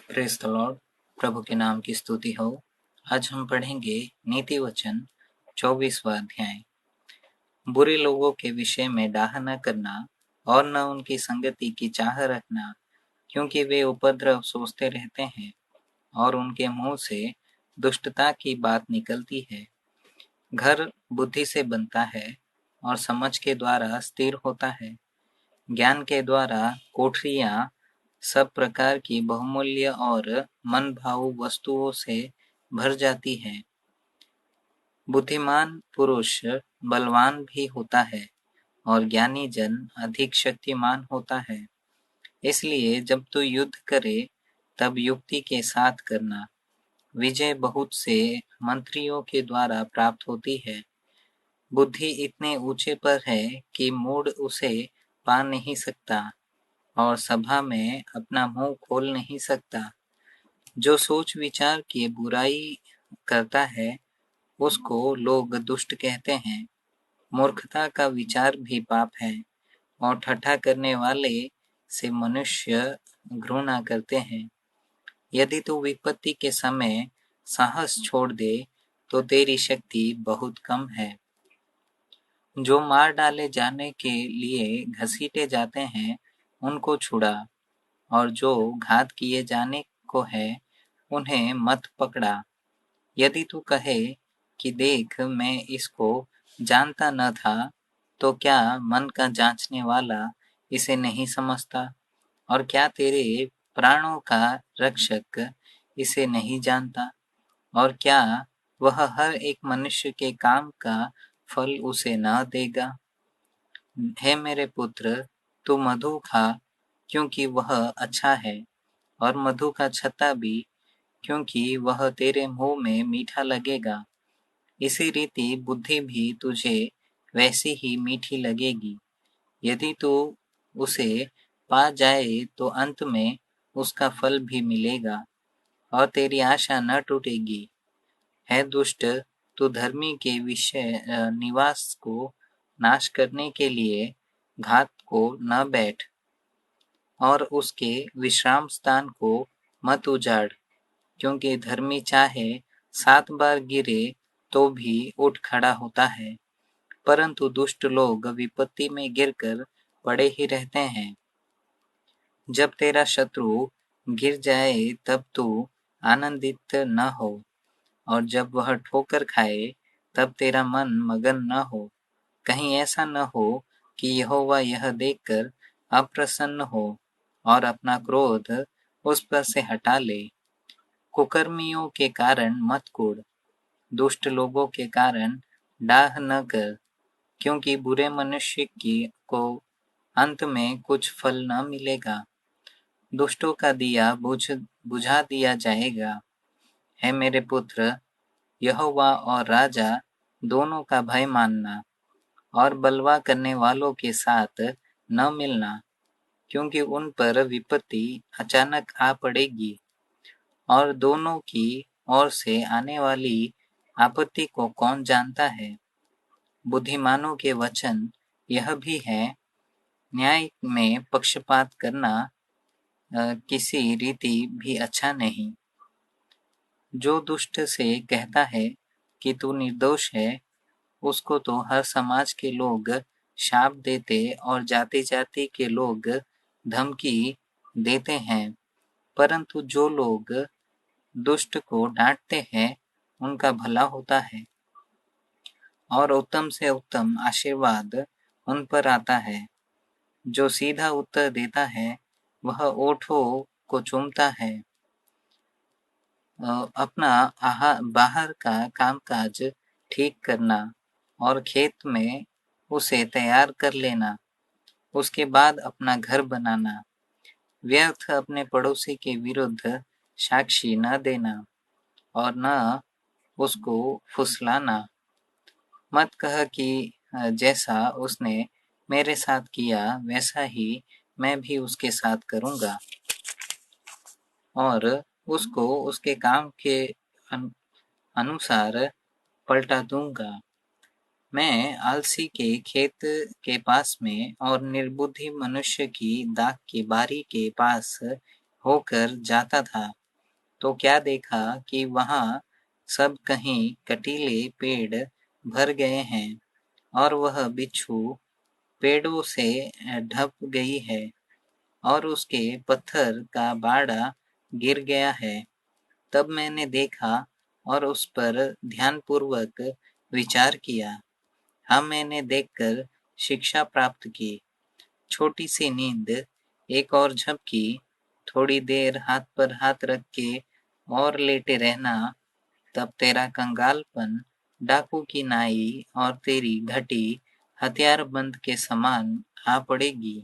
Praise the Lord. प्रभु के नाम की स्तुति हो। आज हम पढ़ेंगे नीति वचन 24वां अध्याय। बुरे लोगों के विषय में डाह न करना और न उनकी संगति की चाह रखना, क्योंकि वे उपद्रव सोचते रहते हैं और उनके मुंह से दुष्टता की बात निकलती है। घर बुद्धि से बनता है और समझ के द्वारा स्थिर होता है। ज्ञान के द्वारा कोठरियां सब प्रकार की बहुमूल्य और मनभाऊ वस्तुओं से भर जाती है। बुद्धिमान पुरुष बलवान भी होता है और ज्ञानी जन अधिक शक्तिमान होता है। इसलिए जब तू युद्ध करे तब युक्ति के साथ करना। विजय बहुत से मंत्रियों के द्वारा प्राप्त होती है। बुद्धि इतने ऊंचे पर है कि मूढ़ उसे पा नहीं सकता और सभा में अपना मुंह खोल नहीं सकता। जो सोच विचार के बुराई करता है उसको लोग दुष्ट कहते हैं। मूर्खता का विचार भी पाप है और ठट्ठा करने वाले से मनुष्य घृणा करते हैं। यदि तू विपत्ति के समय साहस छोड़ दे तो तेरी शक्ति बहुत कम है। जो मार डाले जाने के लिए घसीटे जाते हैं उनको छुड़ा, और जो घात किए जाने को है उन्हें मत पकड़ा। यदि तू कहे कि देख मैं इसको जानता न था, तो क्या मन का जांचने वाला इसे नहीं समझता? और क्या तेरे प्राणों का रक्षक इसे नहीं जानता? और क्या वह हर एक मनुष्य के काम का फल उसे न देगा? हे मेरे पुत्र, तू मधु खा, क्योंकि वह अच्छा है, और मधु का छत्ता भी, क्योंकि वह तेरे मुंह में मीठा लगेगा। इसी रीति बुद्धि भी तुझे वैसी ही मीठी लगेगी। यदि तू उसे पा जाए तो अंत में उसका फल भी मिलेगा और तेरी आशा न टूटेगी। है दुष्ट, तू धर्मी के विषय निवास को नाश करने के लिए घात को न बैठ, और उसके विश्राम स्थान को मत उजाड़, क्योंकि धर्मी चाहे 7 बार गिरे तो भी उठ खड़ा होता है, परंतु दुष्ट लोग विपत्ति में गिरकर पड़े ही रहते हैं। जब तेरा शत्रु गिर जाए तब तू आनंदित न हो, और जब वह ठोकर खाए तब तेरा मन मगन न हो। कहीं ऐसा न हो कि यहोवा यह देखकर अप्रसन्न हो और अपना क्रोध उस पर से हटा ले। कुकर्मियों के कारण मत कूद, दुष्ट लोगों के कारण डाह न कर, क्योंकि बुरे मनुष्य को अंत में कुछ फल न मिलेगा। दुष्टों का दिया बुझा दिया जाएगा। है मेरे पुत्र, यहोवा और राजा दोनों का भय मानना, और बलवा करने वालों के साथ न मिलना, क्योंकि उन पर विपत्ति अचानक आ पड़ेगी, और दोनों की ओर से आने वाली आपत्ति को कौन जानता है। बुद्धिमानों के वचन यह भी है, न्याय में पक्षपात करना किसी रीति भी अच्छा नहीं। जो दुष्ट से कहता है कि तू निर्दोष है, उसको तो हर समाज के लोग शाप देते और जाति जाति के लोग धमकी देते हैं, परंतु जो लोग दुष्ट को डांटते हैं उनका भला होता है, और उत्तम से उत्तम आशीर्वाद उन पर आता है। जो सीधा उत्तर देता है वह ओठों को चूमता है। अपना बाहर का कामकाज ठीक करना और खेत में उसे तैयार कर लेना, उसके बाद अपना घर बनाना। व्यर्थ अपने पड़ोसी के विरुद्ध साक्षी न देना और न उसको फुसलाना। मत कह कि जैसा उसने मेरे साथ किया वैसा ही मैं भी उसके साथ करूँगा और उसको उसके काम के अनुसार पलटा दूँगा। मैं आलसी के खेत के पास में और निर्बुद्धि मनुष्य की दाख की बारी के पास होकर जाता था तो क्या देखा कि वहाँ सब कहीं कटीले पेड़ भर गए हैं और वह बिच्छू पेड़ों से ढप गई है और उसके पत्थर का बाड़ा गिर गया है। तब मैंने देखा और उस पर ध्यानपूर्वक विचार किया। हाँ, मैंने देखकर शिक्षा प्राप्त की। छोटी सी नींद, एक और झपकी, थोड़ी देर हाथ पर हाथ रख के और लेटे रहना, तब तेरा कंगालपन डाकू की नाई और तेरी घटी हथियारबंद के समान आ पड़ेगी।